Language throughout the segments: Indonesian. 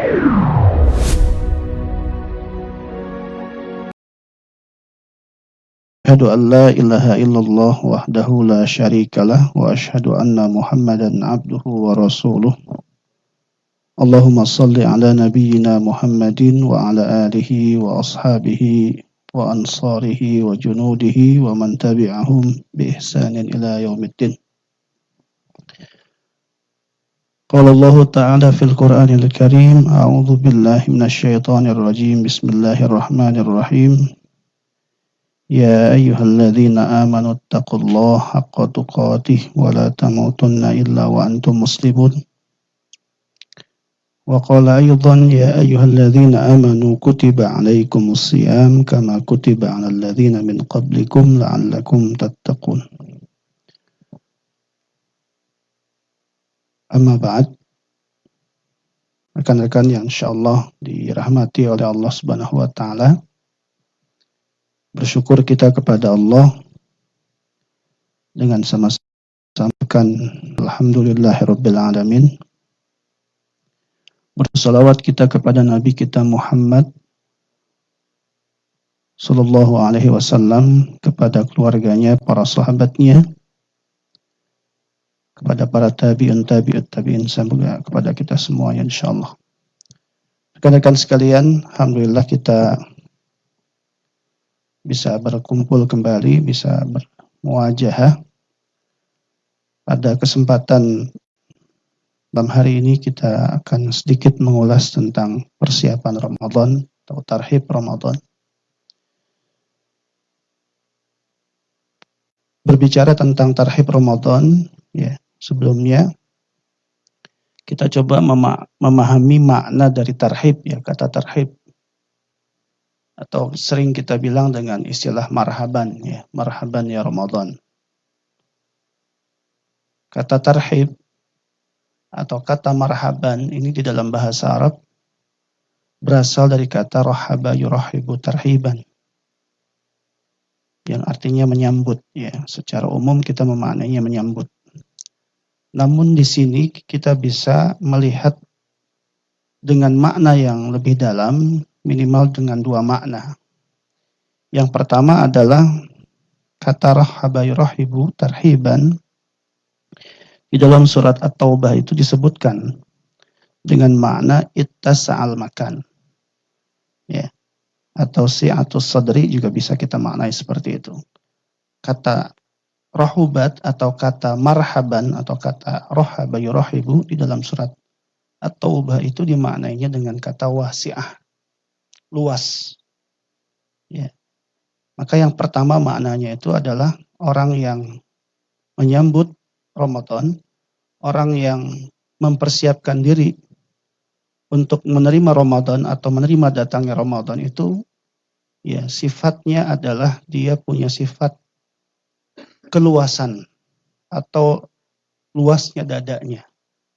أشهد أن لا إله إلا الله وحده لا شريك له وأشهد أن محمدا عبده ورسوله اللهم صل على نبينا محمد وعلى آله وأصحابه وأنصاره وجنوده ومن تبعهم بإحسان إلى يوم الدين. قال الله تعالى في القرآن الكريم: أعوذ بالله من الشيطان الرجيم. بسم الله الرحمن الرحيم. يا أيها الذين آمنوا اتقوا الله حق تقاته ولا تموتن إلا وأنتم مسلمون. وقال أيضا: يا أيها الذين آمنوا كتب عليكم الصيام كما كتب على الذين من قبلكم لعلكم تتقون. Amma ba'd, rekan-rekan yang insyaallah dirahmati oleh Allah Subhanahu wa taala. Bersyukur kita kepada Allah dengan sama-sama alhamdulillahirabbil alamin. Bersalawat kita kepada Nabi kita Muhammad sallallahu alaihi wasallam, kepada keluarganya, para sahabatnya, kepada para tabi'in sampai kepada kita semuanya insyaallah. Rekan-rekan sekalian, alhamdulillah kita bisa berkumpul kembali, bisa bermuajahah. Pada kesempatan malam hari ini kita akan sedikit mengulas tentang persiapan Ramadan atau tarhib Ramadan. Berbicara tentang tarhib Ramadan, ya, sebelumnya kita coba memahami makna dari tarhib, ya, kata tarhib. Atau sering kita bilang dengan istilah marhaban, ya, marhaban ya Ramadan. Kata tarhib atau kata marhaban ini di dalam bahasa Arab berasal dari kata rahaba yurahibu tarhiban, yang artinya menyambut, ya. Secara umum kita memaknainya menyambut. Namun di sini kita bisa melihat dengan makna yang lebih dalam, minimal dengan dua makna. Yang pertama adalah kata rahaba yurahibu tarhiban di dalam surat At-Taubah itu disebutkan dengan makna ittasa'al makan, ya, atau si'atus sadri juga bisa kita maknai seperti itu. Kata rahubat atau kata marhaban atau kata rahaba yurahibu di dalam surat At-Taubah itu dimaknainya dengan kata wasi'ah, luas, ya. Maka yang pertama maknanya itu adalah orang yang menyambut Ramadan, orang yang mempersiapkan diri untuk menerima Ramadan atau menerima datangnya Ramadan itu, ya, sifatnya adalah dia punya sifat keluasan atau luasnya dadanya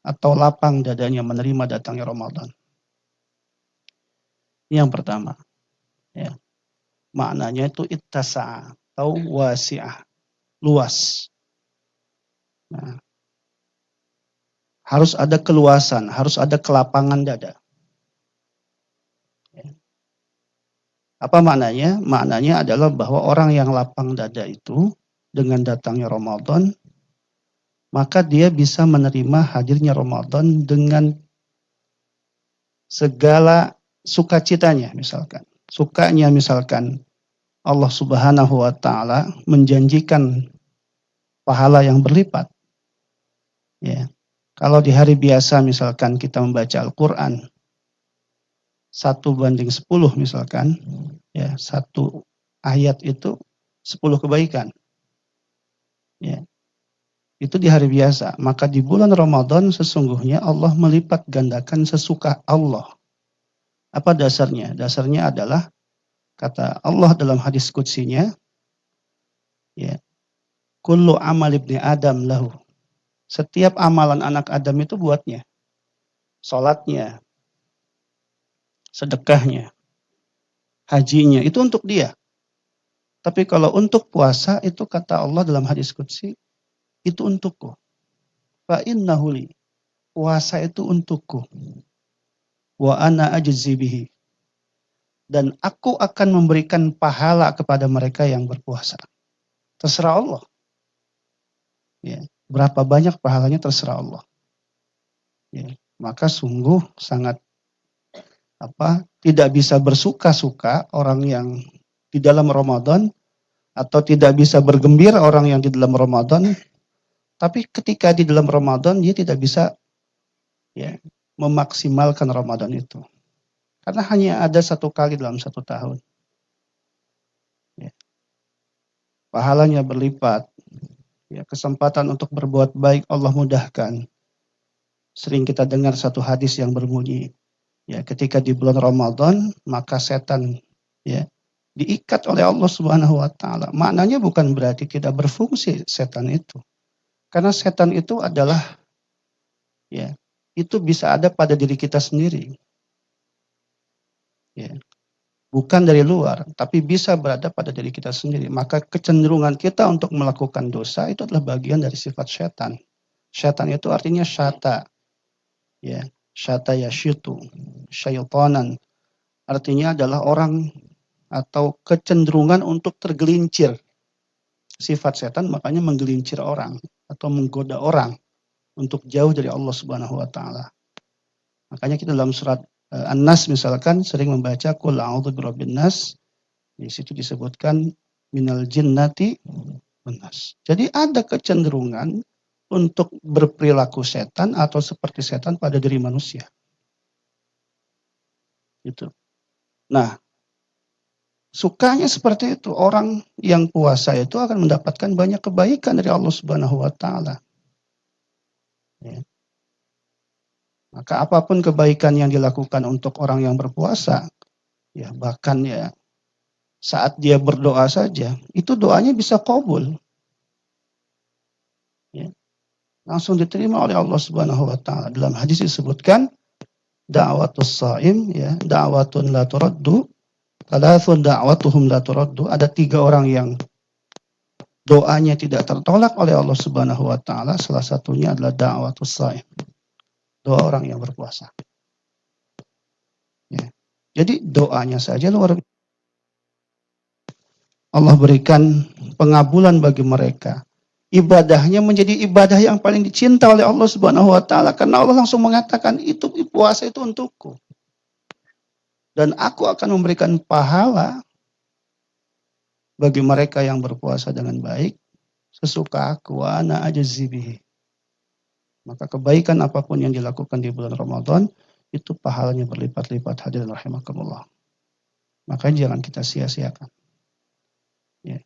atau lapang dadanya menerima datangnya Ramadan. Yang pertama, ya, maknanya itu ittasa'a atau wasi'ah, luas. Nah, harus ada keluasan, harus ada kelapangan dada. Ya. Apa maknanya? Maknanya adalah bahwa orang yang lapang dada itu dengan datangnya Ramadan, maka dia bisa menerima hadirnya Ramadan dengan segala sukacitanya. Misalkan, sukanya misalkan Allah Subhanahu wa taala menjanjikan pahala yang berlipat. Ya. Kalau di hari biasa misalkan kita membaca Al-Qur'an 1:10 misalkan, ya, satu ayat itu 10 kebaikan. Ya. Itu di hari biasa. Maka di bulan Ramadan sesungguhnya Allah melipat gandakan sesuka Allah. Apa dasarnya? Dasarnya adalah kata Allah dalam hadis qudsinya, ya, kullu amal ibni Adam lahu. Setiap amalan anak Adam itu buatnya. Salatnya, sedekahnya, hajinya, itu untuk dia. Tapi kalau untuk puasa itu kata Allah dalam hadis qudsi, itu untukku. Fa innahu li. Puasa itu untukku. wa ana ajzi bihi. Dan aku akan memberikan pahala kepada mereka yang berpuasa. Terserah Allah. Ya, berapa banyak pahalanya terserah Allah. Ya, maka sungguh sangat tidak bisa bersuka-suka orang yang di dalam Ramadan, atau tidak bisa bergembira orang yang di dalam Ramadan, tapi ketika di dalam Ramadan dia tidak bisa ya memaksimalkan Ramadan itu. Karena hanya ada satu kali dalam satu tahun. Ya. Pahalanya berlipat. Ya, kesempatan untuk berbuat baik Allah mudahkan. Sering kita dengar satu hadis yang berbunyi, ya, ketika di bulan Ramadan maka setan ya diikat oleh Allah Subhanahu wa taala. Maknanya bukan berarti tidak berfungsi setan itu. Karena setan itu adalah ya, itu bisa ada pada diri kita sendiri. Ya. Bukan dari luar, tapi bisa berada pada diri kita sendiri. Maka kecenderungan kita untuk melakukan dosa itu adalah bagian dari sifat setan. Setan itu artinya syata. Ya, syata yasyitu, syaitanan. Artinya adalah orang atau kecenderungan untuk tergelincir. Sifat setan makanya menggelincir orang atau menggoda orang untuk jauh dari Allah Subhanahu wa taala. Makanya kita dalam surat An-Nas misalkan sering membaca qul a'udzu birabbin nas. Di situ disebutkan minal jinnati wan nas. Jadi ada kecenderungan untuk berperilaku setan atau seperti setan pada diri manusia. Gitu. Nah, sukanya seperti itu. Orang yang puasa itu akan mendapatkan banyak kebaikan dari Allah Subhanahu wa taala. Ya. Maka apapun kebaikan yang dilakukan untuk orang yang berpuasa, ya bahkan ya saat dia berdoa saja, itu doanya bisa qabul. Ya. Langsung diterima oleh Allah Subhanahu wa taala. Dalam hadis disebutkan da'watus shaim ya, da'watun la turaddu, thalathun da'watuhum la turaddu. Ada 3 orang yang doanya tidak tertolak oleh Allah Subhanahu wa taala, salah satunya adalah da'watus shaim. Doa orang yang berpuasa. Ya. Jadi doanya saja luar biasa. Allah berikan pengabulan bagi mereka. Ibadahnya menjadi ibadah yang paling dicinta oleh Allah Subhanahu wa taala karena Allah langsung mengatakan itu puasa itu untukku. Dan aku akan memberikan pahala bagi mereka yang berpuasa dengan baik sesuka aku wa ana ajzi bihi. Maka kebaikan apapun yang dilakukan di bulan Ramadan itu pahalanya berlipat-lipat, hadirin rahimakumullah. Makanya jangan kita sia-siakan. Ya.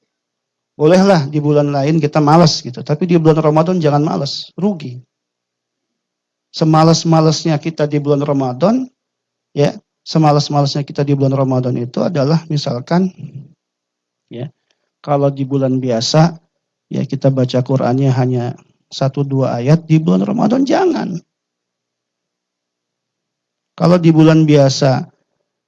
Bolehlah di bulan lain kita malas gitu, tapi di bulan Ramadan jangan malas, rugi. Semalas-malasnya kita di bulan Ramadan, ya, semalas-malasnya kita di bulan Ramadan itu adalah misalkan, ya, kalau di bulan biasa, ya kita baca Qur'annya hanya 1-2 ayat, di bulan Ramadan jangan. Kalau di bulan biasa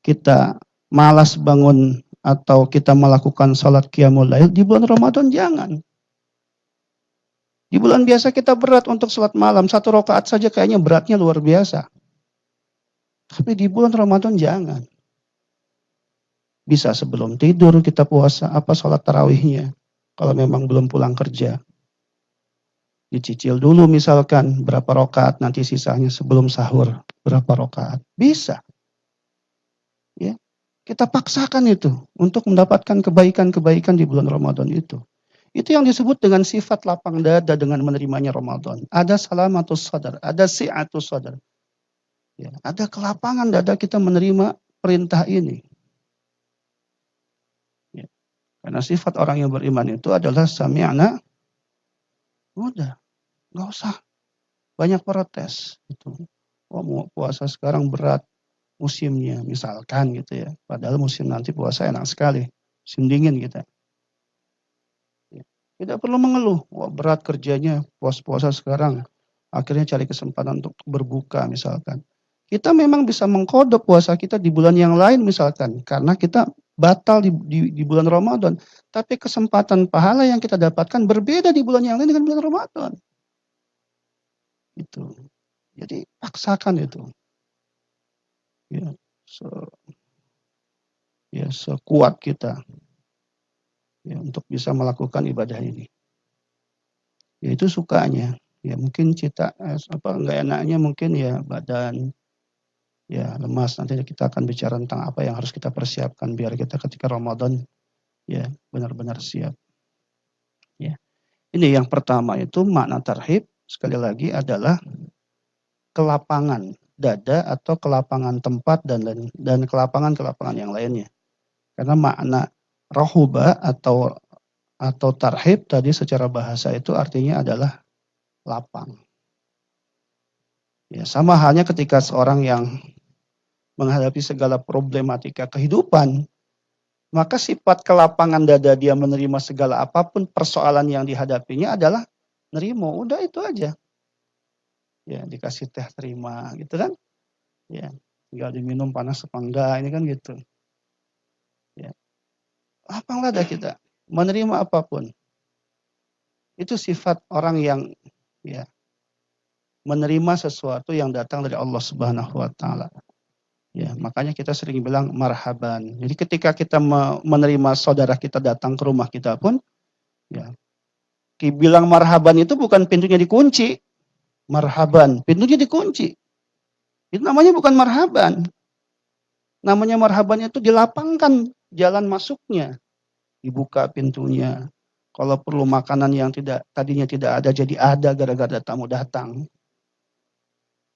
kita malas bangun atau kita melakukan salat qiyamul lail, di bulan Ramadan jangan. Di bulan biasa kita berat untuk salat malam, 1 rakaat saja kayaknya beratnya luar biasa. Tapi di bulan Ramadan jangan. Bisa sebelum tidur kita puasa, salat tarawihnya. Kalau memang belum pulang kerja. Dicicil dulu misalkan berapa rakaat, nanti sisanya sebelum sahur berapa rakaat. Bisa. Ya. Kita paksakan itu untuk mendapatkan kebaikan-kebaikan di bulan Ramadan itu. Itu yang disebut dengan sifat lapang dada dengan menerimanya Ramadan. Ada salamatus sadar, ada si'atus sadar. Ya, ada kelapangan dada kita menerima perintah ini. Ya. Karena sifat orang yang beriman itu adalah sami'na. Udah, nggak usah banyak protes. Gitu. Oh, mau puasa sekarang berat musimnya, misalkan gitu ya. Padahal musim nanti puasa enak sekali, musim dingin kita. Tidak perlu mengeluh, wah berat kerjanya, puasa sekarang. Akhirnya cari kesempatan untuk berbuka misalkan. Kita memang bisa mengkodok puasa kita di bulan yang lain misalkan. Karena kita batal di bulan Ramadan. Tapi kesempatan pahala yang kita dapatkan berbeda di bulan yang lain dengan bulan Ramadan. Itu. Jadi paksakan itu. ya, se, ya sekuat kita ya untuk bisa melakukan ibadah ini. Ya itu sukanya. Ya mungkin cita enggak enaknya mungkin ya badan ya lemas. Nanti kita akan bicara tentang apa yang harus kita persiapkan biar kita ketika Ramadan ya benar-benar siap. Ya. Ini yang pertama itu makna tarhib sekali lagi adalah kelapangan dada atau kelapangan tempat dan kelapangan-kelapangan yang lainnya. Karena makna rahuba atau tarhib tadi secara bahasa itu artinya adalah lapang. Ya, sama halnya ketika seorang yang menghadapi segala problematika kehidupan, maka sifat kelapangan dada dia menerima segala apapun persoalan yang dihadapinya adalah nerimo, udah itu aja. Ya, dikasih teh terima gitu kan. Ya, tinggal diminum panas apa enggak ini kan gitu. Ya. Lapang dada kita menerima apapun. Itu sifat orang yang ya menerima sesuatu yang datang dari Allah Subhanahu wa taala. Ya, makanya kita sering bilang marhaban. Jadi ketika kita menerima saudara kita datang ke rumah kita pun ya, bilang marhaban itu bukan pintunya dikunci. Marhaban, pintunya dikunci. Itu namanya bukan marhaban. Namanya marhaban itu dilapangkan jalan masuknya. Dibuka pintunya. Kalau perlu makanan yang tadinya tidak ada jadi ada gara-gara tamu datang.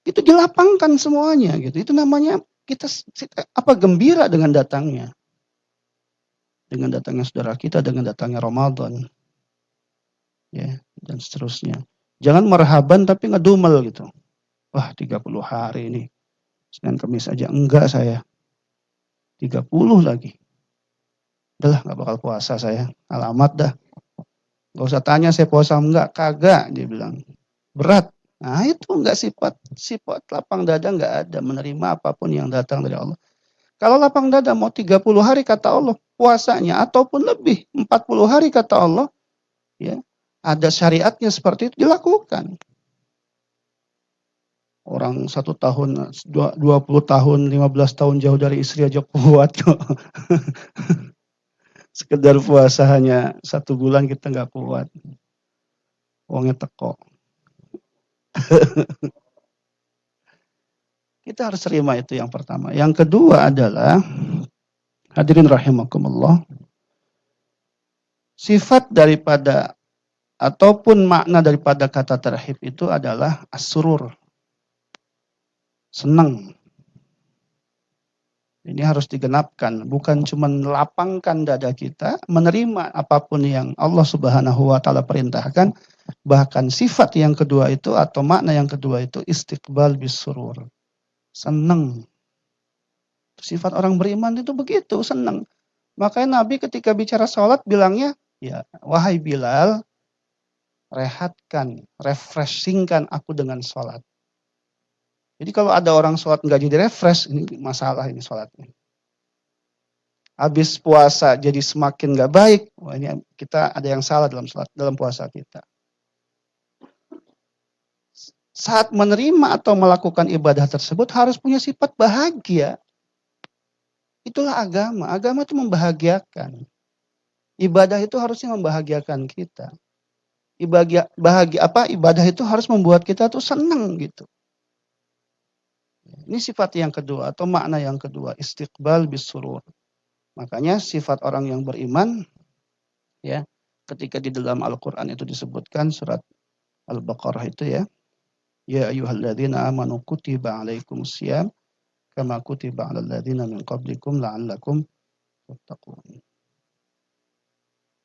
Itu dilapangkan semuanya gitu. Itu namanya kita gembira dengan datangnya. Dengan datangnya saudara kita, dengan datangnya Ramadan. Ya, dan seterusnya. Jangan marhaban tapi ngedumel gitu. Wah, 30 hari ini. Senin Kamis aja enggak saya. 30 lagi. Udah lah, enggak bakal puasa saya. Alamat dah. Enggak usah tanya saya puasa enggak, kagak dia bilang. Berat. Nah, itu enggak sifat lapang dada enggak ada menerima apapun yang datang dari Allah. Kalau lapang dada mau 30 hari kata Allah puasanya ataupun lebih 40 hari kata Allah ya, ada syariatnya seperti itu dilakukan. Orang 1 tahun, 20 tahun, 15 tahun jauh dari istri aja kuat kok. Sekedar puasa hanya 1 bulan kita nggak kuat. Wongnya teko. Kita harus terima itu yang pertama. Yang kedua adalah, hadirin rahimakumullah, sifat daripada ataupun makna daripada kata tarhib itu adalah as-surur. Senang. Ini harus digenapkan, bukan cuma melapangkan dada kita, menerima apapun yang Allah Subhanahu wa taala perintahkan, bahkan sifat yang kedua itu atau makna yang kedua itu istiqbal bisurur. Senang. Sifat orang beriman itu begitu, senang. Makanya Nabi ketika bicara sholat bilangnya, ya, wahai Bilal, rehatkan, refreshingkan aku dengan sholat. Jadi kalau ada orang sholat nggak jadi refresh, ini masalah ini sholatnya. Habis puasa jadi semakin nggak baik, wah ini kita ada yang salah dalam puasa kita. Saat menerima atau melakukan ibadah tersebut harus punya sifat bahagia. Itulah agama. Agama itu membahagiakan. Ibadah itu harusnya membahagiakan kita. Ibadah itu harus membuat kita tuh senang gitu. Ini sifat yang kedua atau makna yang kedua, istiqbal bisurur. Makanya sifat orang yang beriman ya, ketika di dalam Al-Qur'an itu disebutkan surat Al-Baqarah itu ya. Ya ayyuhalladzina amanu kutiba alaikumusiyam kama kutiba alal ladzina min qablikum la'allakum tattaqun.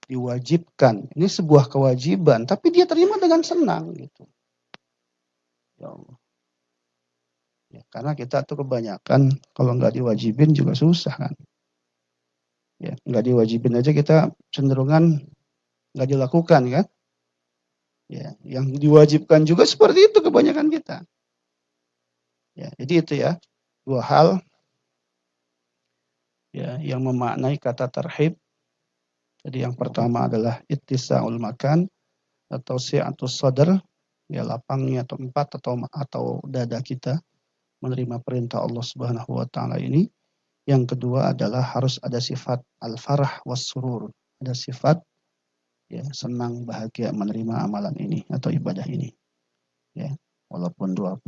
Diwajibkan. Ini sebuah kewajiban, tapi dia terima dengan senang gitu. Ya Allah. Ya, karena kita tuh kebanyakan kalau nggak diwajibin juga susah kan. Ya, nggak diwajibin aja kita cenderungan nggak dilakukan kan. Ya, yang diwajibkan juga seperti itu kebanyakan kita. Ya, jadi itu ya, dua hal ya yang memaknai kata tarhib. Jadi yang pertama adalah ittisa'ul makan atau si'atus sadr, ya lapangnya tempat atau dada kita. menerima perintah Allah Subhanahu wa taala ini. Yang kedua adalah harus ada sifat al-farah was surur. Ada sifat ya senang bahagia menerima amalan ini atau ibadah ini. Ya, walaupun 20,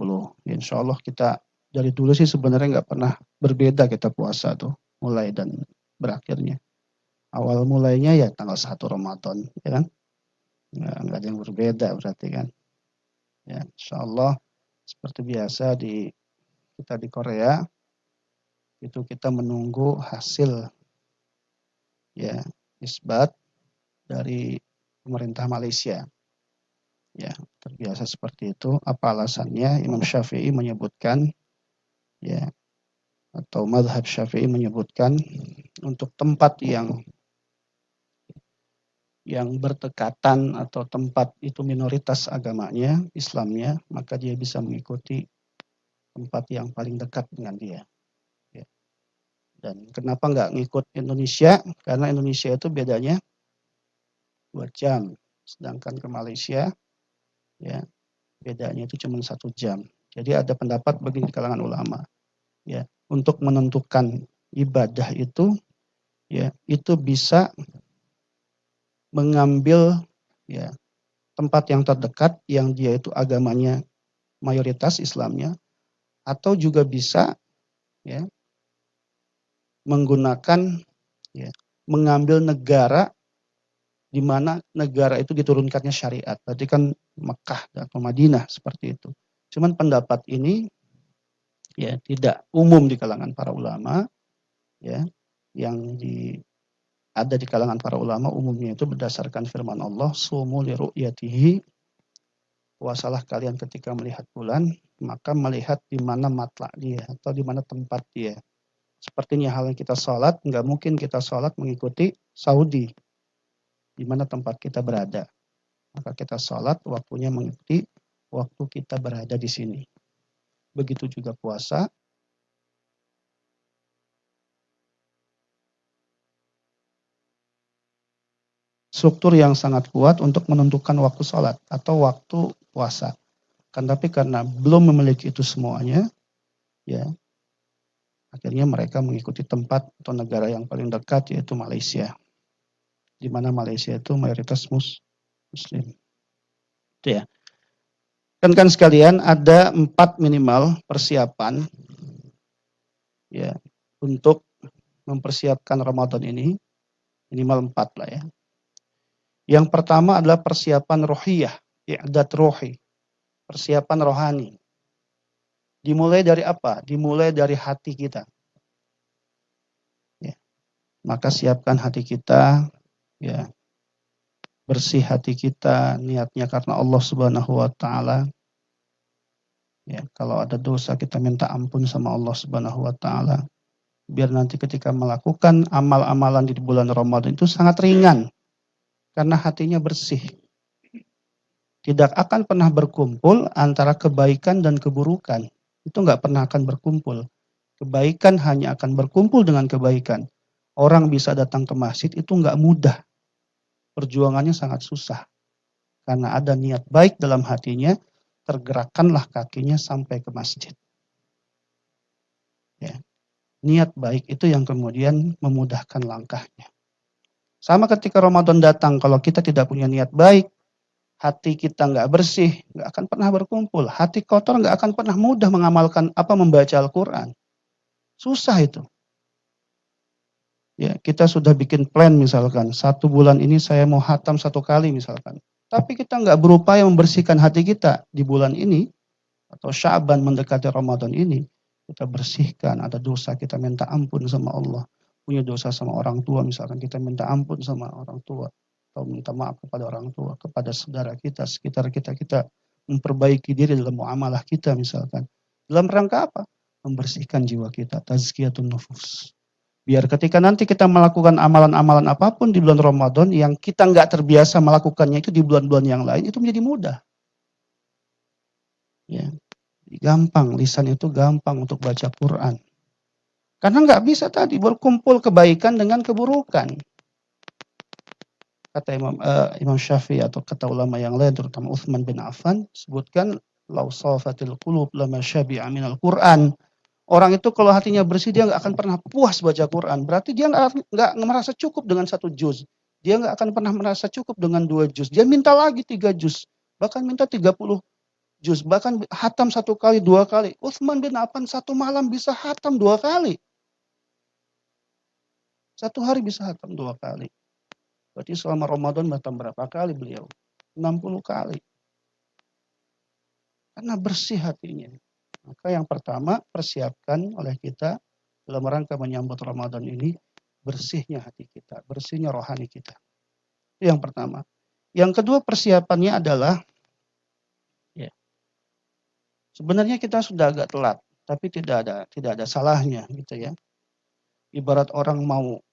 ya insya Allah kita dari dulu sih sebenarnya nggak pernah berbeda kita puasa tuh, mulai dan berakhirnya. Awal mulainya ya tanggal 1 Ramadan, ya kan? Nggak ada yang berbeda berarti kan. Ya, insya Allah seperti biasa kita di Korea, itu kita menunggu hasil ya isbat dari pemerintah Malaysia. Ya, terbiasa seperti itu. Apa alasannya? Imam Syafi'i menyebutkan ya atau mazhab Syafi'i menyebutkan untuk tempat yang berdekatan atau tempat itu minoritas agamanya, Islamnya, maka dia bisa mengikuti tempat yang paling dekat dengan dia. Ya. Dan kenapa nggak ngikut Indonesia? Karena Indonesia itu bedanya 2 jam, sedangkan ke Malaysia ya bedanya itu cuma 1 jam. Jadi ada pendapat bagi kalangan ulama ya untuk menentukan ibadah itu ya itu bisa mengambil ya tempat yang terdekat yang dia itu agamanya mayoritas Islamnya atau juga bisa ya menggunakan ya mengambil negara di mana negara itu diturunkannya syariat. Berarti kan Mekah atau Madinah seperti itu. Cuman pendapat ini ya tidak umum di kalangan para ulama ya yang ada di kalangan para ulama umumnya itu berdasarkan firman Allah sumu li ru'yatihi, puasalah kalian ketika melihat bulan, maka melihat di mana matlak dia atau di mana tempat dia. Sepertinya hal yang kita sholat, nggak mungkin kita sholat mengikuti Saudi, di mana tempat kita berada. Maka kita sholat waktunya mengikuti waktu kita berada di sini. Begitu juga puasa. Struktur yang sangat kuat untuk menentukan waktu sholat atau waktu puasa. Tapi karena belum memiliki itu semuanya, ya akhirnya mereka mengikuti tempat atau negara yang paling dekat yaitu Malaysia. Di mana Malaysia itu mayoritas Muslim. Itu ya. Kan sekalian ada 4 minimal persiapan ya untuk mempersiapkan Ramadan ini, minimal 4 lah ya. Yang pertama adalah persiapan rohiyah, i'dad rohi, persiapan rohani. Dimulai dari apa? Dimulai dari hati kita. Ya. Maka siapkan hati kita, ya. Bersih hati kita, niatnya karena Allah Subhanahu wa taala. Ya, kalau ada dosa kita minta ampun sama Allah Subhanahu wa taala. Biar nanti ketika melakukan amal-amalan di bulan Ramadan itu sangat ringan. Karena hatinya bersih. Tidak akan pernah berkumpul antara kebaikan dan keburukan. Itu nggak pernah akan berkumpul. Kebaikan hanya akan berkumpul dengan kebaikan. Orang bisa datang ke masjid itu nggak mudah. Perjuangannya sangat susah. Karena ada niat baik dalam hatinya, tergerakkanlah kakinya sampai ke masjid. Ya. Niat baik itu yang kemudian memudahkan langkahnya. Sama ketika Ramadan datang, kalau kita tidak punya niat baik, hati kita nggak bersih, nggak akan pernah berkumpul. Hati kotor nggak akan pernah mudah mengamalkan membaca Al-Quran. Susah itu. Ya, kita sudah bikin plan misalkan, 1 bulan ini saya mau hatam 1 kali misalkan. Tapi kita nggak berupaya membersihkan hati kita di bulan ini, atau Sya'ban mendekati Ramadan ini, kita bersihkan, ada dosa kita minta ampun sama Allah. Punya dosa sama orang tua misalkan, kita minta ampun sama orang tua. Atau minta maaf kepada orang tua, kepada saudara kita, sekitar kita memperbaiki diri dalam muamalah kita misalkan. Dalam rangka apa? Membersihkan jiwa kita, tazkiyatun nufus. Biar ketika nanti kita melakukan amalan-amalan apapun di bulan Ramadan yang kita nggak terbiasa melakukannya itu di bulan-bulan yang lain, itu menjadi mudah. Ya, gampang, lisan itu gampang untuk baca Quran. Karena nggak bisa tadi berkumpul kebaikan dengan keburukan. Kata Imam Syafi'i atau kata ulama yang lain, terutama Utsman bin Affan, sebutkan Lau safatil qulub lama syabi'a minal Qur'an. Orang itu kalau hatinya bersih dia nggak akan pernah puas baca Quran. Berarti dia nggak merasa cukup dengan 1 juz. Dia nggak akan pernah merasa cukup dengan 2 juz. Dia minta lagi 3 juz. Bahkan minta 30 juz. Bahkan hatam 1 kali, 2 kali. Utsman bin Affan 1 malam bisa hatam 2 kali. 1 hari bisa hatam 2 kali. Berarti selama Ramadan hatam berapa kali beliau? 60 kali. Karena bersih hatinya. Maka yang pertama persiapkan oleh kita dalam rangka menyambut Ramadan ini bersihnya hati kita, bersihnya rohani kita. Itu yang pertama. Yang kedua persiapannya adalah ya, sebenarnya kita sudah agak telat, tapi tidak ada salahnya gitu ya. Ibarat orang mau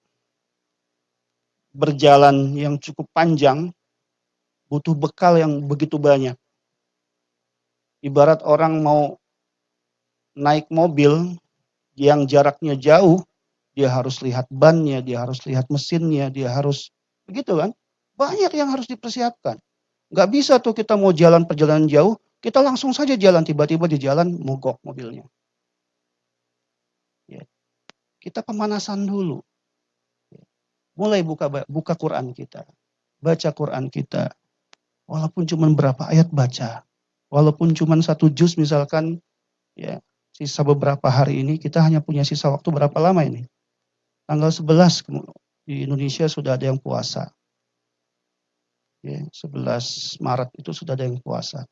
berjalan yang cukup panjang butuh bekal yang begitu banyak. Ibarat orang mau naik mobil yang jaraknya jauh, dia harus lihat bannya, dia harus lihat mesinnya, dia harus begitu kan? Banyak yang harus dipersiapkan. Nggak bisa tuh kita mau jalan perjalanan jauh, kita langsung saja jalan, tiba-tiba di jalan mogok mobilnya. Ya. Kita pemanasan dulu. Ya. Mulai buka Quran kita, baca Quran kita. Walaupun cuma berapa ayat baca, walaupun cuma 1 juz misalkan, ya sisa beberapa hari ini kita hanya punya sisa waktu berapa lama ini? Tanggal 11 di Indonesia sudah ada yang puasa. Ya, 11 Maret itu sudah ada yang puasa.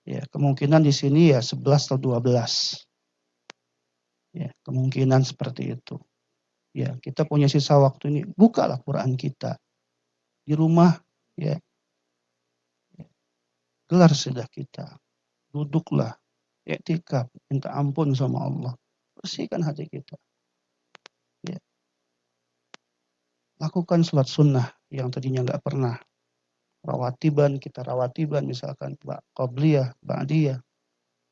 Ya, kemungkinan di sini ya 11 atau 12. Ya, kemungkinan seperti itu. Ya, kita punya sisa waktu ini, bukalah Quran kita. Di rumah, ya. Gelar sudah kita. Duduklah, iktikaf, minta ampun sama Allah. Bersihkan hati kita. Ya. Lakukan sholat sunnah yang tadinya nggak pernah. Rawatiban, kita rawatiban misalkan qabliyah, ba'diyah.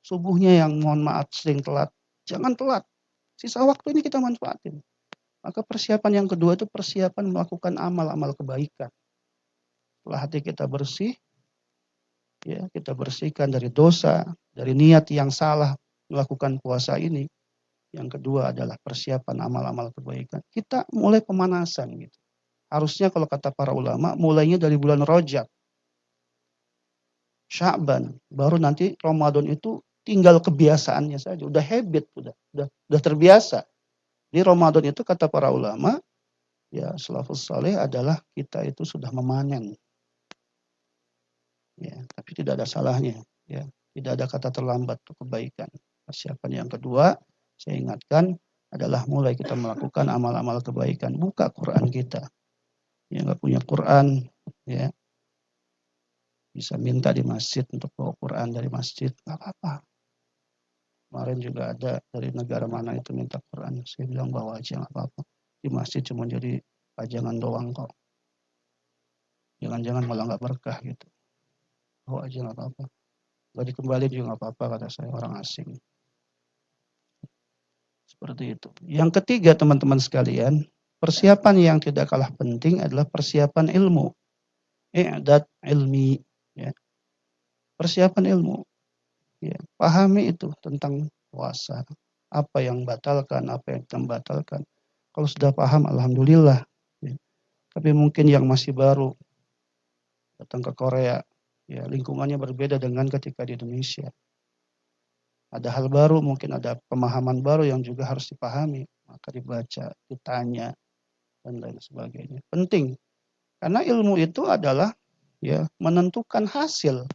Subuhnya yang mohon maaf sering telat, jangan telat. Sisa waktu ini kita manfaatin. Maka persiapan yang kedua itu persiapan melakukan amal-amal kebaikan. Setelah hati kita bersih, ya kita bersihkan dari dosa, dari niat yang salah melakukan puasa ini. Yang kedua adalah persiapan amal-amal kebaikan. Kita mulai pemanasan gitu. Harusnya kalau kata para ulama, mulainya dari bulan Rajab, Sya'ban, baru nanti Ramadan itu tinggal kebiasaannya saja, udah habit, udah terbiasa. Di Ramadan itu kata para ulama, ya salafus saleh adalah kita itu sudah memanen. Ya, tapi tidak ada salahnya, ya. Tidak ada kata terlambat untuk kebaikan. Persiapan yang kedua, saya ingatkan adalah mulai kita melakukan amal-amal kebaikan. Buka Quran kita. Yang nggak punya Quran, ya bisa minta di masjid untuk bawa Quran dari masjid, nggak apa-apa. Kemarin juga ada dari negara mana itu minta Quran, saya bilang bawa aja nggak apa-apa. Di masjid cuma jadi pajangan doang kok. Jangan-jangan malah nggak berkah gitu. Bawa aja nggak apa-apa. Nggak dikembaliin juga nggak apa-apa kata saya, orang asing. Seperti itu. Yang ketiga teman-teman sekalian, persiapan yang tidak kalah penting adalah persiapan ilmu. I'dad ilmi, ya. Persiapan ilmu. Ya, pahami itu tentang puasa. Apa yang batalkan, apa yang membatalkan. Kalau sudah paham, alhamdulillah. Ya. Tapi mungkin yang masih baru datang ke Korea, ya lingkungannya berbeda dengan ketika di Indonesia. Ada hal baru, mungkin ada pemahaman baru yang juga harus dipahami. Maka dibaca, ditanya, dan lain sebagainya. Penting. Karena ilmu itu adalah ya menentukan hasil,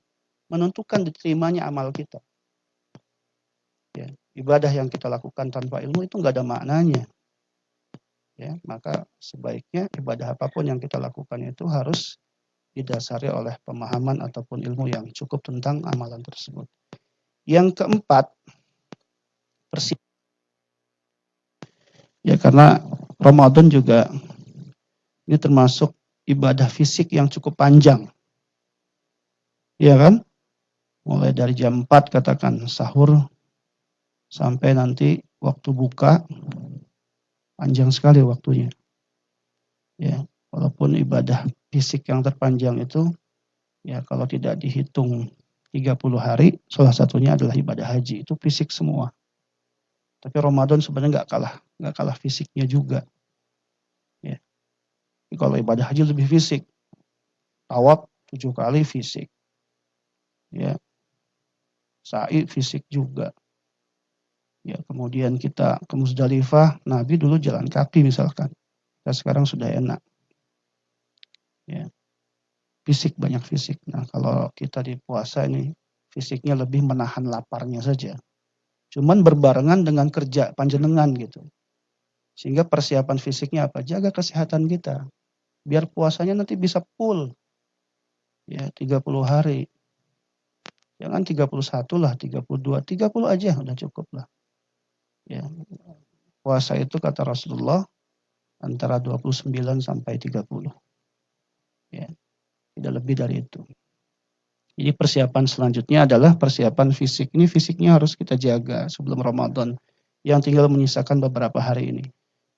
menentukan diterimanya amal kita. Ya, ibadah yang kita lakukan tanpa ilmu itu nggak ada maknanya. Ya, maka sebaiknya ibadah apapun yang kita lakukan itu harus didasari oleh pemahaman ataupun ilmu yang cukup tentang amalan tersebut. Yang keempat, ya karena Ramadan juga ini termasuk ibadah fisik yang cukup panjang. Ya kan? Mulai dari jam 4 katakan sahur sampai nanti waktu buka, panjang sekali waktunya. Ya, walaupun ibadah fisik yang terpanjang itu ya kalau tidak dihitung 30 hari, salah satunya adalah ibadah haji. Itu fisik semua. Tapi Ramadan sebenarnya nggak kalah fisiknya juga. Ya. Kalau ibadah haji lebih fisik. Tawaf 7 kali fisik. Ya. Sa'i fisik juga. Ya, kemudian kita ke Musdalifah, Nabi dulu jalan kaki misalkan. Kita sekarang sudah enak. Ya. Fisik, banyak fisik. Nah, kalau kita di puasa ini fisiknya lebih menahan laparnya saja. Cuman berbarengan dengan kerja panjenengan gitu. Sehingga persiapan fisiknya apa? Jaga kesehatan kita. Biar puasanya nanti bisa full. Ya, 30 hari. Jangan 31 lah, 32, 30 aja udah cukup lah. Ya. Puasa itu kata Rasulullah antara 29 sampai 30. Ya, tidak lebih dari itu. Jadi persiapan selanjutnya adalah persiapan fisik. Ini fisiknya harus kita jaga sebelum Ramadan. Yang tinggal menyisakan beberapa hari ini.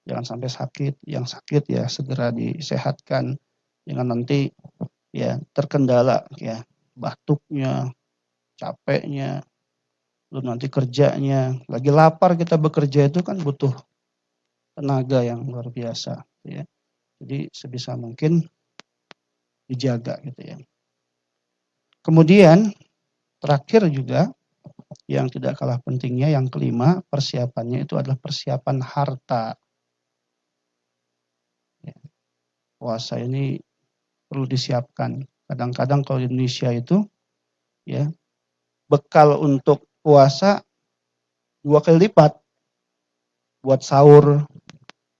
Jangan sampai sakit. Yang sakit ya segera disehatkan. Jangan nanti ya terkendala ya batuknya, capeknya, belum nanti kerjanya. Lagi lapar kita bekerja itu kan butuh tenaga yang luar biasa. Ya. Jadi sebisa mungkin dijaga gitu ya. Kemudian terakhir juga yang tidak kalah pentingnya yang kelima persiapannya itu adalah persiapan harta. Ya. Puasa ini perlu disiapkan. Kadang-kadang kalau di Indonesia itu ya bekal untuk puasa 2 kali lipat buat sahur.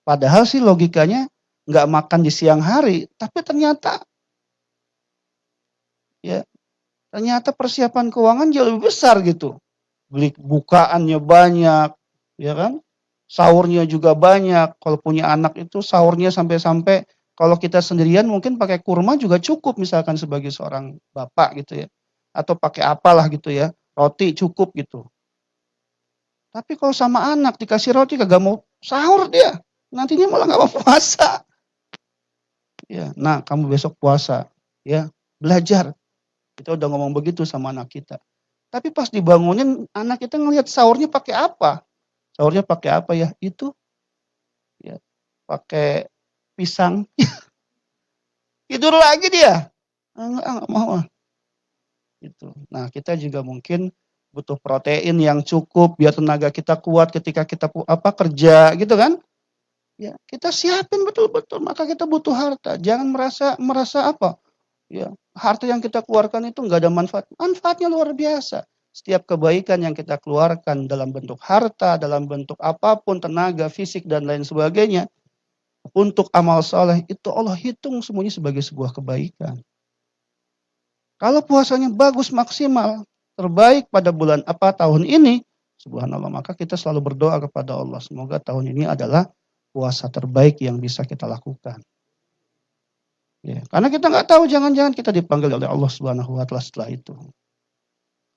Padahal sih logikanya nggak makan di siang hari, tapi ya ternyata persiapan keuangan jauh lebih besar gitu. Beli bukaannya banyak, ya kan? Sahurnya juga banyak. Kalau punya anak itu sahurnya sampai-sampai kalau kita sendirian mungkin pakai kurma juga cukup misalkan sebagai seorang bapak gitu ya. Atau pakai apalah gitu ya. Roti cukup gitu. Tapi kalau sama anak dikasih roti kagak mau sahur dia. Nantinya malah nggak mau puasa. Ya, nah kamu besok puasa, ya belajar. Kita udah ngomong begitu sama anak kita. Tapi pas dibangunin anak kita ngelihat sahurnya pakai apa? Sahurnya pakai apa ya? Itu ya pakai pisang. Tidur lagi dia. Enggak mau. Gitu. Nah, kita juga mungkin butuh protein yang cukup biar tenaga kita kuat ketika kita kerja gitu kan? Ya, kita siapin betul-betul, maka kita butuh harta. Jangan merasa apa? Ya, harta yang kita keluarkan itu enggak ada manfaat. Manfaatnya luar biasa. Setiap kebaikan yang kita keluarkan dalam bentuk harta, dalam bentuk apapun, tenaga, fisik dan lain sebagainya, untuk amal soleh itu Allah hitung semuanya sebagai sebuah kebaikan. Kalau puasanya bagus maksimal, terbaik pada bulan tahun ini, subhanallah, maka kita selalu berdoa kepada Allah. Semoga tahun ini adalah puasa terbaik yang bisa kita lakukan. Ya, karena kita nggak tahu, jangan-jangan kita dipanggil oleh Allah Subhanahu wa Ta'ala setelah itu.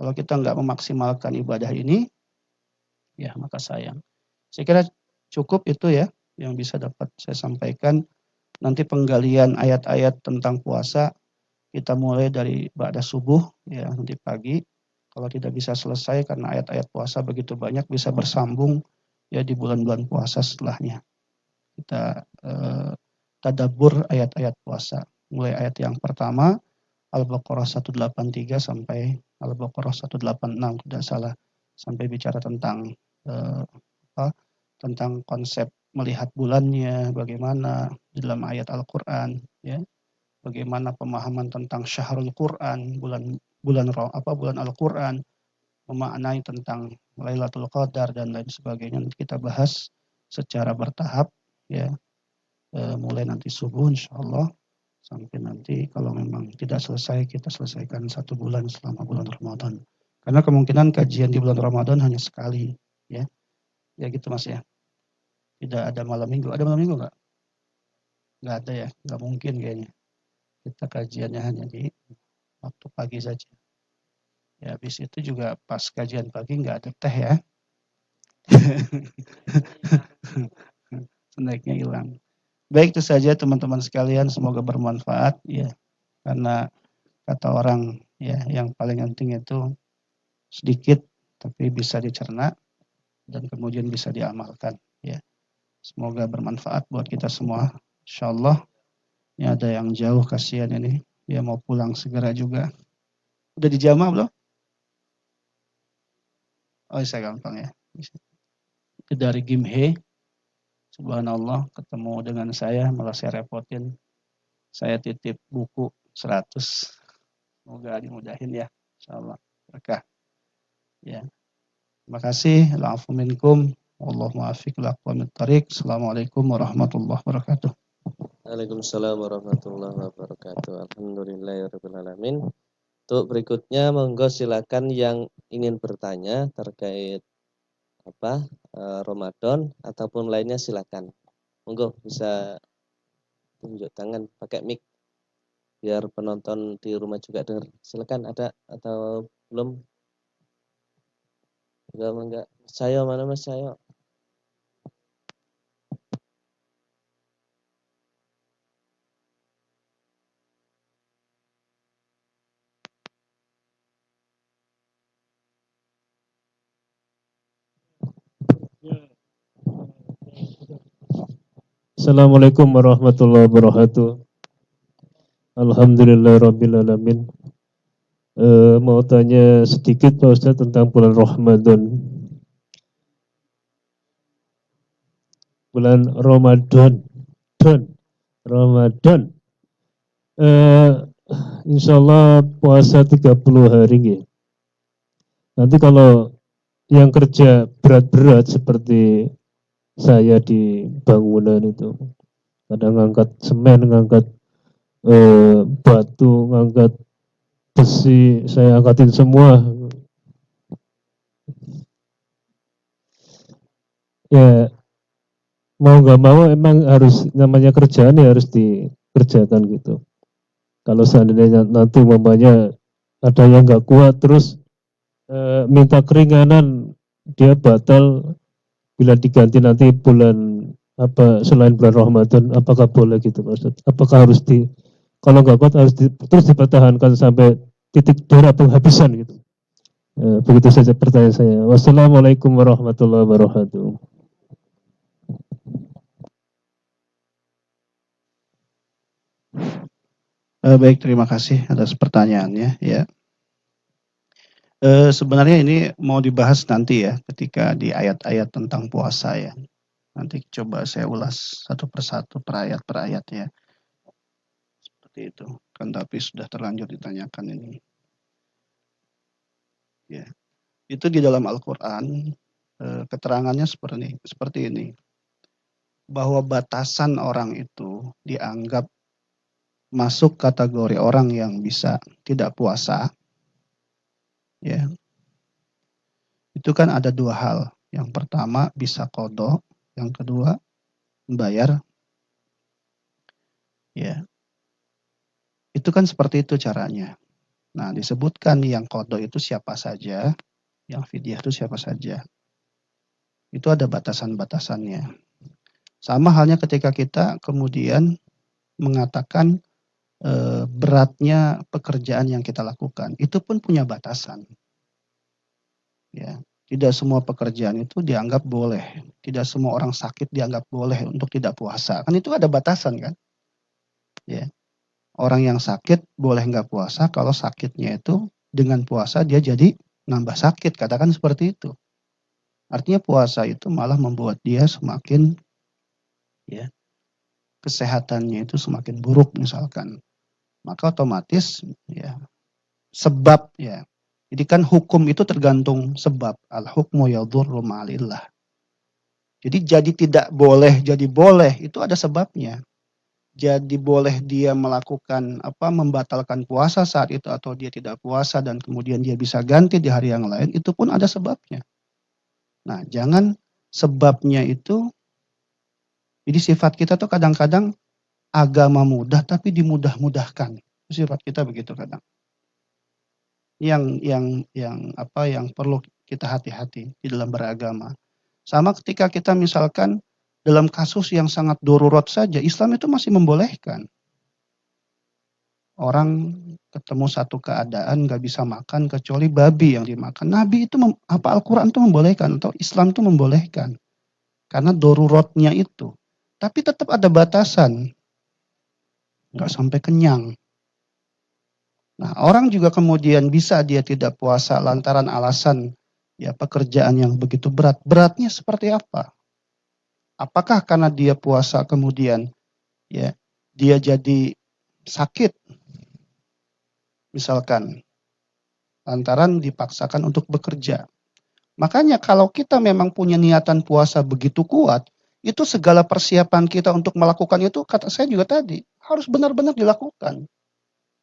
Kalau kita nggak memaksimalkan ibadah ini, ya maka sayang. Saya kira cukup itu ya yang bisa dapat saya sampaikan. Nanti penggalian ayat-ayat tentang puasa kita mulai dari ba'da subuh ya nanti pagi. Kalau tidak bisa selesai karena ayat-ayat puasa begitu banyak, bisa bersambung ya di bulan-bulan puasa setelahnya. Kita tadabbur ayat-ayat puasa. Mulai ayat yang pertama Al-Baqarah 183 sampai Al-Baqarah 186 tidak salah, sampai bicara tentang tentang konsep melihat bulannya bagaimana di dalam ayat Al-Qur'an ya. Bagaimana pemahaman tentang Syahrul Qur'an, bulan Al-Qur'an, memaknai tentang Lailatul Qadar dan lain sebagainya. Nanti kita bahas secara bertahap ya. Mulai nanti subuh insyaallah sampai nanti kalau memang tidak selesai kita selesaikan 1 bulan selama bulan Ramadan. Karena kemungkinan kajian di bulan Ramadan hanya sekali ya. Ya gitu Mas ya. Tidak ada malam minggu. Ada malam minggu enggak? Enggak ada ya, enggak mungkin kayaknya. Kita kajiannya hanya di waktu pagi saja. Ya habis itu juga pas kajian pagi enggak ada teh ya. Snacknya hilang. Baik, itu saja teman-teman sekalian, semoga bermanfaat ya. Karena kata orang Ya, yang paling penting itu sedikit tapi bisa dicerna dan kemudian bisa diamalkan. Ya, semoga bermanfaat buat kita semua. Insyaallah. Ini ada yang jauh, kasihan ini. Dia mau pulang segera juga. Udah dijamah belum? Oh, saya gampang ya. Itu dari Gimhe. Subhanallah, ketemu dengan saya, malah saya repotin. Saya titip buku 100. Semoga dimudahin ya. Insyaallah. Berkah. Ya. Terima kasih. Al'afu minkum. Wallahu muwaffiq ila aqwamit thariq. Assalamualaikum warahmatullahi wabarakatuh. Waalaikumsalam warahmatullahi wabarakatuh. Alhamdulillahirabbil alamin. Untuk berikutnya monggo silakan yang ingin bertanya terkait Ramadan ataupun lainnya silakan. Monggo bisa tunjuk tangan pakai mic biar penonton di rumah juga dengar. Silakan, ada atau belum? Enggak. Saya mana Mas saya? Assalamualaikum warahmatullahi wabarakatuh. Alhamdulillahirabbil alamin. Mau tanya sedikit Pak Ustaz tentang bulan Ramadan. Bulan Ramadan. Ramadan. Insyaallah puasa 30 hari nggih. Nanti kalau yang kerja berat-berat seperti saya di bangunan itu, kadang ngangkat semen, ngangkat batu, ngangkat besi, saya angkatin semua. Ya, mau nggak mau emang harus, namanya kerjaan ya harus dikerjakan gitu. Kalau seandainya nanti umpamanya ada yang nggak kuat terus minta keringanan, dia batal bila diganti nanti bulan selain bulan Ramadan, apakah boleh gitu Pak Ustaz? Apakah harus kalau nggak kuat harus terus dipertahankan sampai titik darah penghabisan gitu? Begitu saja pertanyaan saya. Wassalamualaikum warahmatullahi wabarakatuh. Baik, terima kasih atas pertanyaannya. Ya, sebenarnya ini mau dibahas nanti ya, ketika di ayat-ayat tentang puasa ya. Nanti coba saya ulas satu persatu per ayat ya. Seperti itu. Kan tapi sudah terlanjur ditanyakan ini. Ya, itu di dalam Al-Quran keterangannya seperti ini, bahwa batasan orang itu dianggap masuk kategori orang yang bisa tidak puasa, ya. Itu kan ada dua hal. Yang pertama bisa qadha, yang kedua membayar. Ya. Itu kan seperti itu caranya. Nah, disebutkan yang qadha itu siapa saja, yang fidyah itu siapa saja. Itu ada batasan-batasannya. Sama halnya ketika kita kemudian mengatakan beratnya pekerjaan yang kita lakukan, itu pun punya batasan. Ya, tidak semua pekerjaan itu dianggap boleh. Tidak semua orang sakit dianggap boleh untuk tidak puasa. Kan itu ada batasan kan? Ya. Orang yang sakit boleh nggak puasa kalau sakitnya itu dengan puasa dia jadi nambah sakit. Katakan seperti itu. Artinya puasa itu malah membuat dia semakin, ya, kesehatannya itu semakin buruk misalkan. Maka otomatis ya sebab ya. Jadi kan hukum itu tergantung sebab. Al-hukmu yadhurru ma'alillah. Jadi tidak boleh jadi boleh itu ada sebabnya. Jadi boleh dia melakukan membatalkan puasa saat itu atau dia tidak puasa dan kemudian dia bisa ganti di hari yang lain, itu pun ada sebabnya. Nah, jangan sebabnya itu, jadi sifat kita tuh kadang-kadang agama mudah tapi dimudah-mudahkan. Sifat kita begitu kadang. Yang perlu kita hati-hati di dalam beragama. Sama ketika kita misalkan dalam kasus yang sangat darurat saja, Islam itu masih membolehkan. Orang ketemu satu keadaan nggak bisa makan kecuali babi yang dimakan. Nabi itu apa Al-Quran itu membolehkan atau Islam itu membolehkan karena dorurotnya itu. Tapi tetap ada batasan, nggak sampai kenyang. Nah, orang juga kemudian bisa dia tidak puasa lantaran alasan ya pekerjaan yang begitu berat. Beratnya seperti apa? Apakah karena dia puasa kemudian ya dia jadi sakit misalkan lantaran dipaksakan untuk bekerja. Makanya kalau kita memang punya niatan puasa begitu kuat, itu segala persiapan kita untuk melakukan itu kata saya juga tadi harus benar-benar dilakukan.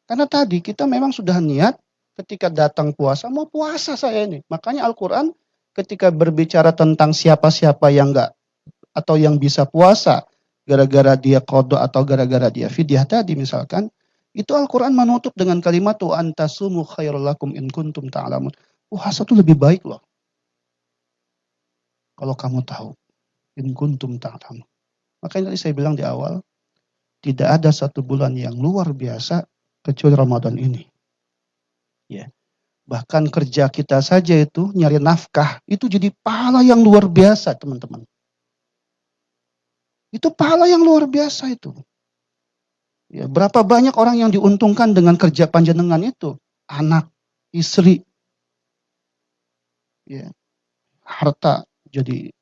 Karena tadi kita memang sudah niat ketika datang puasa, mau puasa saya ini. Makanya Al-Quran ketika berbicara tentang siapa-siapa yang enggak atau yang bisa puasa gara-gara dia qada atau gara-gara dia fidyah tadi misalkan, itu Al-Quran menutup dengan kalimat wa antasumu khairul lakum in kuntum ta'lamun. Puasa itu lebih baik loh. Kalau kamu tahu, in kuntum ta'lamun. Makanya tadi saya bilang di awal, tidak ada satu bulan yang luar biasa kecuali Ramadan ini. Ya. Bahkan kerja kita saja itu nyari nafkah itu jadi pahala yang luar biasa, teman-teman. Itu pahala yang luar biasa itu. Ya, berapa banyak orang yang diuntungkan dengan kerja panjenengan itu? Anak, istri, ya, harta jadi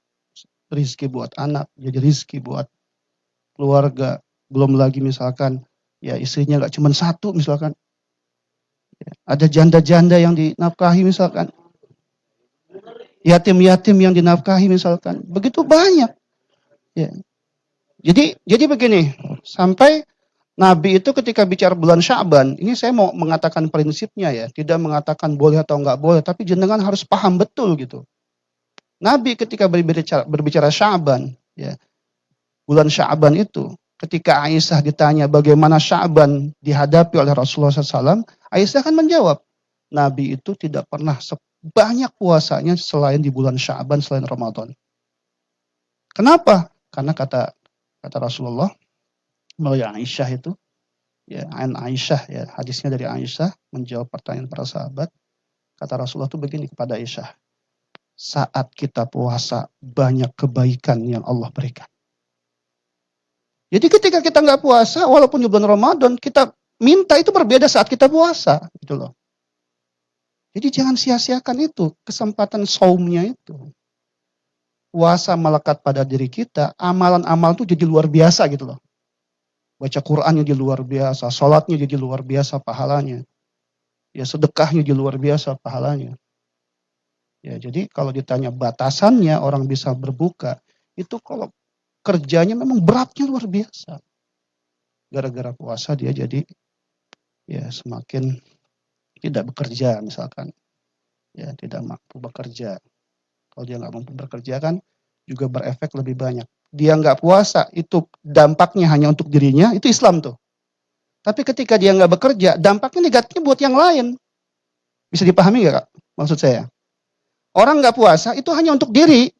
rizki buat anak, jadi rizki buat keluarga. Belum lagi misalkan ya istrinya nggak cuma satu misalkan. Ya, ada janda-janda yang dinafkahi misalkan. Yatim-yatim yang dinafkahi misalkan. Begitu banyak. Ya. Jadi begini, sampai Nabi itu ketika bicara bulan Sya'ban, ini saya mau mengatakan prinsipnya ya, tidak mengatakan boleh atau enggak boleh, tapi jenengan harus paham betul gitu. Nabi ketika berbicara Sya'ban, ya, bulan Sya'ban itu, ketika Aisyah ditanya bagaimana Sya'ban dihadapi oleh Rasulullah SAW, Aisyah kan menjawab, Nabi itu tidak pernah sebanyak puasanya selain di bulan Sya'ban, selain Ramadan. Kenapa? Karena kata Rasulullah, melalui Aisyah itu, ya, Aisyah ya, hadisnya dari Aisyah menjawab pertanyaan para sahabat. Kata Rasulullah itu begini kepada Aisyah, saat kita puasa banyak kebaikan yang Allah berikan. Jadi ketika kita nggak puasa, walaupun di bulan Ramadan, kita minta itu berbeda saat kita puasa, gitu loh. Jadi jangan sia-siakan itu kesempatan saumnya itu. Puasa melekat pada diri kita, amalan-amal itu jadi luar biasa gitu loh. Baca Qur'annya jadi luar biasa, sholatnya jadi luar biasa pahalanya. Ya sedekahnya jadi luar biasa pahalanya. Ya jadi kalau ditanya batasannya orang bisa berbuka, itu kalau kerjanya memang beratnya luar biasa. Gara-gara puasa dia jadi ya semakin tidak bekerja misalkan. Ya tidak mampu bekerja. Kalau dia nggak mampu bekerja kan juga berefek lebih banyak. Dia nggak puasa, itu dampaknya hanya untuk dirinya, itu Islam tuh. Tapi ketika dia nggak bekerja, dampaknya negatifnya buat yang lain. Bisa dipahami nggak Kak? Maksud saya. Orang nggak puasa itu hanya untuk diri.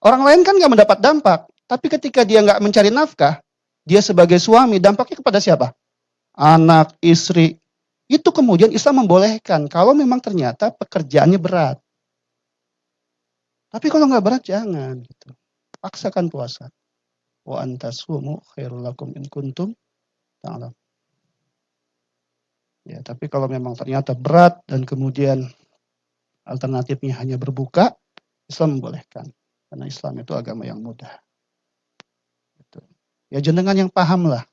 Orang lain kan nggak mendapat dampak. Tapi ketika dia nggak mencari nafkah, dia sebagai suami, dampaknya kepada siapa? Anak, istri. Itu kemudian Islam membolehkan kalau memang ternyata pekerjaannya berat. Tapi kalau nggak berat jangan. Gitu. Paksakan puasa. Wa antasumu khairul lakum in kuntum ta'lam. Ya, tapi kalau memang ternyata berat dan kemudian alternatifnya hanya berbuka, Islam membolehkan. Karena Islam itu agama yang mudah. Gitu. Ya jenengan yang paham lah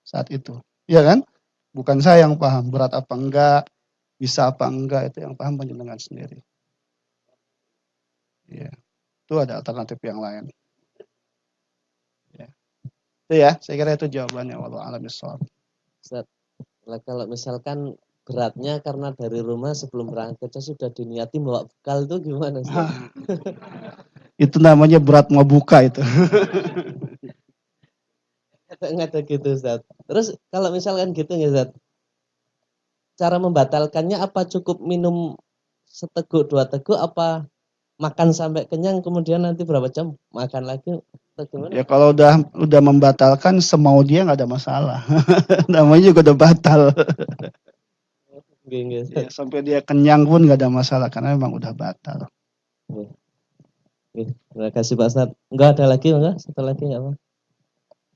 saat itu. Ya kan? Bukan saya yang paham berat apa enggak, bisa apa enggak, itu yang paham jenengan sendiri. Ya. Itu ada alternatif yang lain. Ya. Itu ya, saya kira itu jawabannya. Wallahu a'lam bishawab. Ustaz, kalau misalkan beratnya karena dari rumah sebelum berangkat kerja sudah diniati bawa bekal itu gimana Ustaz? Itu namanya berat mau buka itu. Nggak ada gitu Ustaz. Terus kalau misalkan gitu ya Ustaz, cara membatalkannya apa cukup minum seteguk 2 teguk apa makan sampai kenyang kemudian nanti berapa jam makan lagi atau gimana? Ya kalau udah membatalkan semau dia nggak ada masalah. Namanya juga udah batal. Nggih, nggih, Ya, Ustaz. sampai dia kenyang pun nggak ada masalah karena memang udah batal. Nggih, nggih. Terima kasih Pak Ustaz. Enggak ada lagi, enggak? Satu lagi enggak, Pak?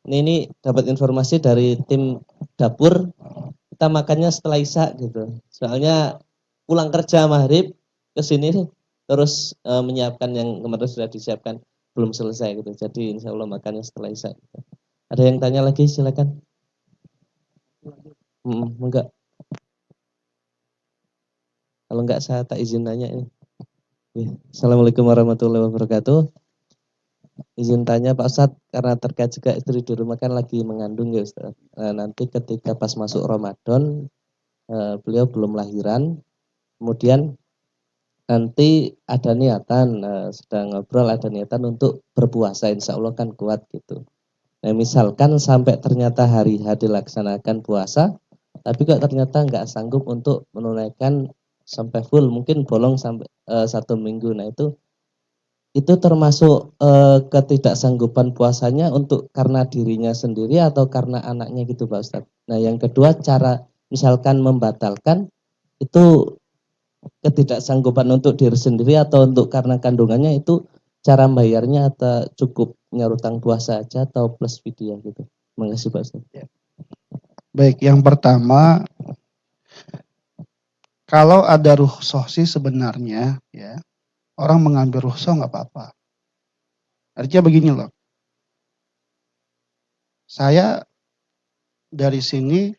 Ini dapat informasi dari tim dapur, kita makannya setelah Isya gitu. Soalnya pulang kerja maghrib ke sini terus menyiapkan yang kemarin sudah disiapkan belum selesai gitu. Jadi insya Allah makannya setelah Isya. Gitu. Ada yang tanya lagi silakan. Enggak. Kalau enggak saya tak izin nanya ini. Assalamualaikum warahmatullahi wabarakatuh. Izin tanya Pak Ustadz, karena terkait juga istri di rumah kan lagi mengandung ya Ustadz. Nanti ketika pas masuk Ramadan, beliau belum lahiran, kemudian nanti ada niatan, sedang ngobrol ada niatan untuk berpuasa, insya Allah kan kuat gitu. Nah misalkan sampai ternyata hari H dilaksanakan puasa, tapi kok ternyata nggak sanggup untuk menunaikan sampai full, mungkin bolong sampai 1 minggu. Nah itu termasuk ketidaksanggupan puasanya untuk karena dirinya sendiri atau karena anaknya gitu Pak Ustadz. Nah yang kedua cara misalkan membatalkan itu ketidaksanggupan untuk diri sendiri atau untuk karena kandungannya itu cara bayarnya atau cukup nyarutang puasa aja atau plus fidyah gitu. Terima kasih Pak Ustadz. Baik, yang pertama kalau ada rukhsah sih sebenarnya ya orang mengambil rukhsah nggak apa-apa. Artinya begini loh. Saya dari sini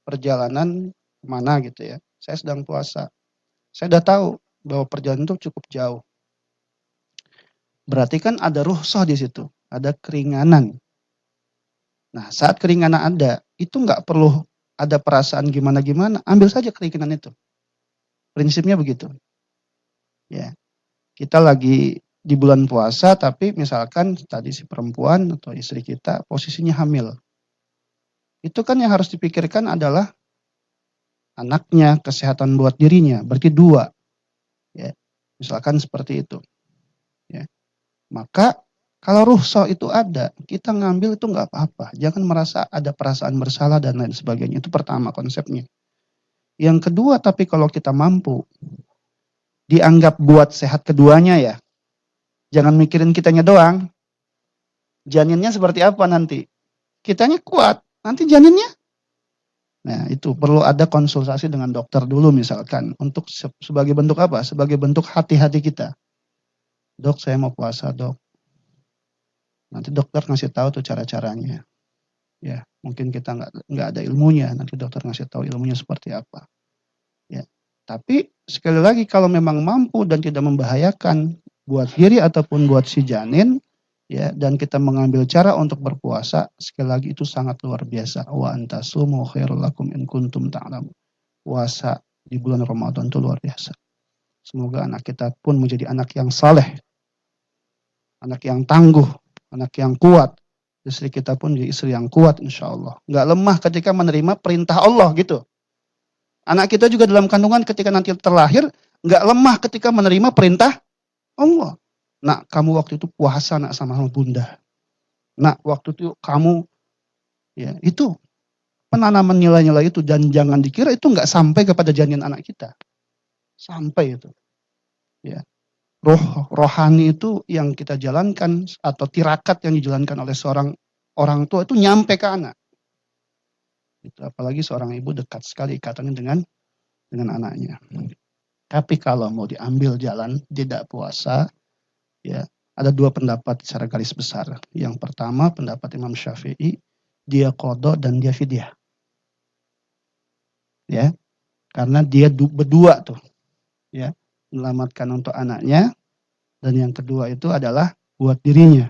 perjalanan kemana gitu ya. Saya sedang puasa. Saya udah tahu bahwa perjalanan itu cukup jauh. Berarti kan ada rukhsah di situ, ada keringanan. Nah, saat keringanan ada, itu nggak perlu ada perasaan gimana-gimana, ambil saja keringanan itu. Prinsipnya begitu. Ya, kita lagi di bulan puasa, tapi misalkan tadi si perempuan atau istri kita posisinya hamil. Itu kan yang harus dipikirkan adalah anaknya, kesehatan buat dirinya, berarti dua. Ya, misalkan seperti itu. Ya. Maka kalau rukhsah itu ada, kita ngambil itu nggak apa-apa. Jangan merasa ada perasaan bersalah dan lain sebagainya. Itu pertama konsepnya. Yang kedua, tapi kalau kita mampu, dianggap buat sehat keduanya ya. Jangan mikirin kitanya doang. Janinnya seperti apa nanti? Kitanya kuat, nanti janinnya. Nah itu perlu ada konsultasi dengan dokter dulu misalkan. Untuk sebagai bentuk apa? Sebagai bentuk hati-hati kita. Dok saya mau puasa dok. Nanti dokter ngasih tahu tuh cara-caranya. Ya, mungkin kita nggak ada ilmunya, nanti dokter ngasih tahu ilmunya seperti apa. Ya, tapi sekali lagi kalau memang mampu dan tidak membahayakan buat diri ataupun buat si janin, ya, dan kita mengambil cara untuk berpuasa, sekali lagi itu sangat luar biasa. Wa antasumu khairul lakum in kuntum ta'lamun. Puasa di bulan Ramadan itu luar biasa. Semoga anak kita pun menjadi anak yang saleh, anak yang tangguh, anak yang kuat. Istri kita pun jadi istri yang kuat insya Allah. Nggak lemah ketika menerima perintah Allah gitu. Anak kita juga dalam kandungan ketika nanti terlahir, nggak lemah ketika menerima perintah Allah. Nak, kamu waktu itu puasa nak sama bunda. Nak, waktu itu kamu, ya itu penanaman nilai-nilai itu dan jangan dikira itu nggak sampai kepada janin anak kita. Sampai itu. Ya. Rohani itu yang kita jalankan atau tirakat yang dijalankan oleh seorang orang tua itu nyampe ke anak. Itu apalagi seorang ibu dekat sekali ikatannya dengan anaknya. Tapi kalau mau diambil jalan tidak puasa, ya ada dua pendapat secara garis besar. Yang pertama pendapat Imam Syafi'i, dia qadha dan dia fidyah. Ya, karena dia berdua tuh, ya menyelamatkan untuk anaknya dan yang kedua itu adalah buat dirinya.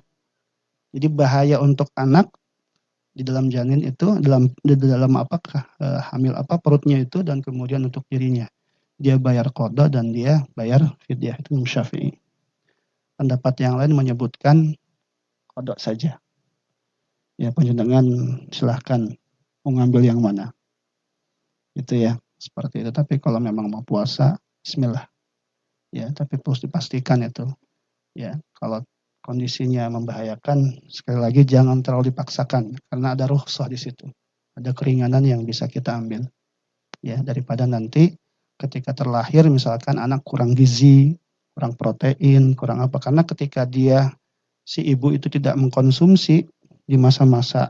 Jadi bahaya untuk anak di dalam janin itu, di dalam apakah hamil apa perutnya itu dan kemudian untuk dirinya. Dia bayar qadha dan dia bayar fidyah, itu Imam Syafi'i. Pendapat yang lain menyebutkan qadha saja. Ya panjenengan silahkan mengambil yang mana. Itu ya, seperti itu. Tapi kalau memang mau puasa, bismillah. ya, tapi perlu dipastikan itu. Ya, kalau kondisinya membahayakan, sekali lagi jangan terlalu dipaksakan karena ada rukhsah di situ. Ada keringanan yang bisa kita ambil. Ya, daripada nanti ketika terlahir misalkan anak kurang gizi, kurang protein, kurang apa, karena ketika si ibu itu tidak mengkonsumsi di masa-masa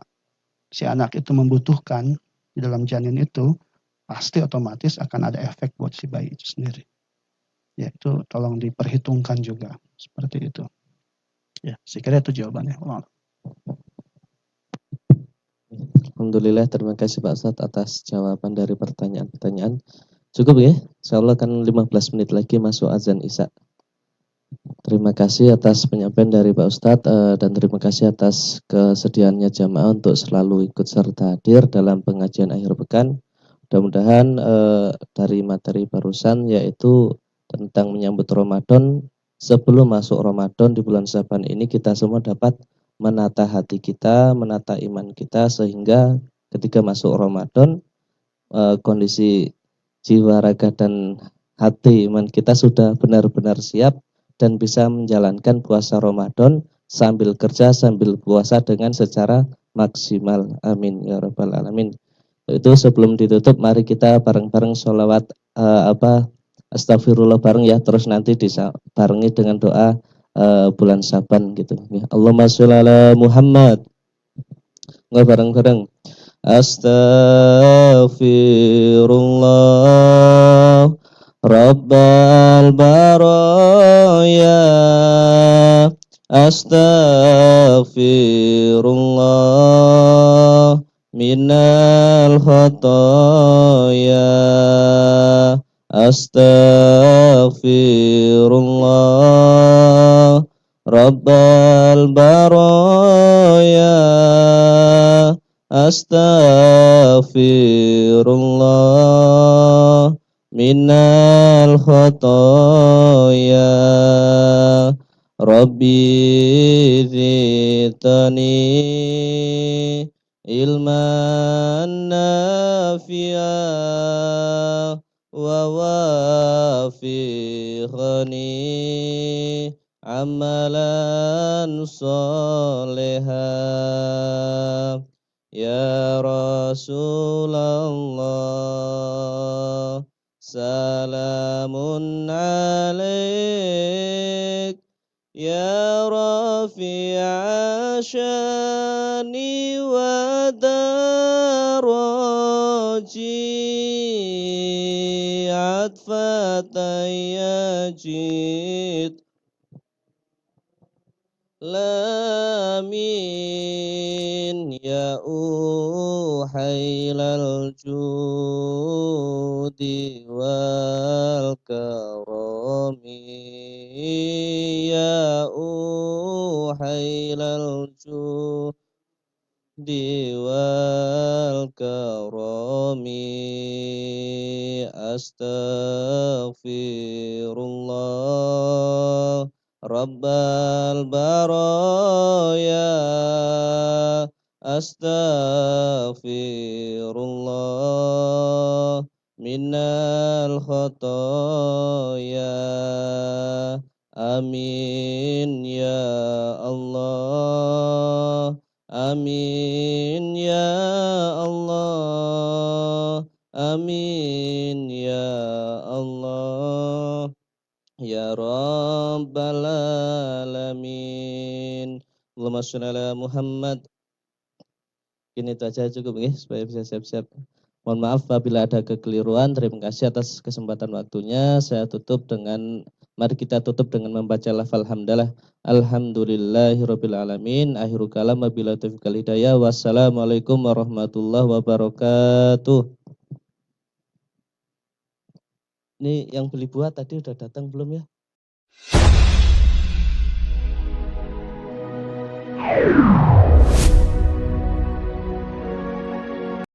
si anak itu membutuhkan di dalam janin itu, pasti otomatis akan ada efek buat si bayi itu sendiri. Ya, itu tolong diperhitungkan juga seperti itu. Ya, saya kira itu jawabannya. Alhamdulillah, terima kasih Pak Ustadz atas jawaban dari pertanyaan-pertanyaan. Cukup ya, insya Allah kan 15 menit lagi masuk azan Isya. Terima kasih atas penyampaian dari Pak Ustadz dan terima kasih atas kesediaannya jamaah untuk selalu ikut serta hadir dalam pengajian akhir pekan. Mudah-mudahan dari materi barusan yaitu tentang menyambut Ramadan, sebelum masuk Ramadan di bulan Syaban ini kita semua dapat menata hati kita, menata iman kita sehingga ketika masuk Ramadan kondisi jiwa, raga dan hati iman kita sudah benar-benar siap dan bisa menjalankan puasa Ramadan sambil kerja, sambil puasa dengan secara maksimal. Amin ya rabbal alamin. Itu sebelum ditutup, mari kita bareng-bareng sholawat astagfirullah bareng ya, terus nanti dibarengi dengan doa bulan Syaban gitu. Allahumma sholli ala Muhammad. Nggak bareng-bareng. Astaghfirullah Rabbal baraya. Astaghfirullah minal khataya. Astaghfirullah Rabbal baraya. Astaghfirullah minal khataya. Rabbi zidni ilman nafi'a wa wafiqni amalan soleha. Ya Rasulullah, salamun alaik. Ya Rafi'a syani wa daraji atfatayajid lamin ya uhailal judi wal karami. Ya uhailal judi wal karami. Astaghfirullah Rabbal baraya. Astaghfirullah minal khataya. Amin ya Allah. Amin ya Allah. Amin ya Allah. Ya Rabbal Alamin. Allahumma sholli ala Muhammad. Ini itu aja cukup ya, supaya bisa siap-siap. Mohon maaf apabila ada kekeliruan. Terima kasih atas kesempatan waktunya. Saya tutup dengan, mari kita tutup dengan membaca lafal hamdalah. Alhamdulillahirabbil alamin. Akhiru kalam wabillahi taufiq wal hidayah. Wassalamualaikum warahmatullahi wabarakatuh. Ini yang beli buah tadi udah datang belum ya?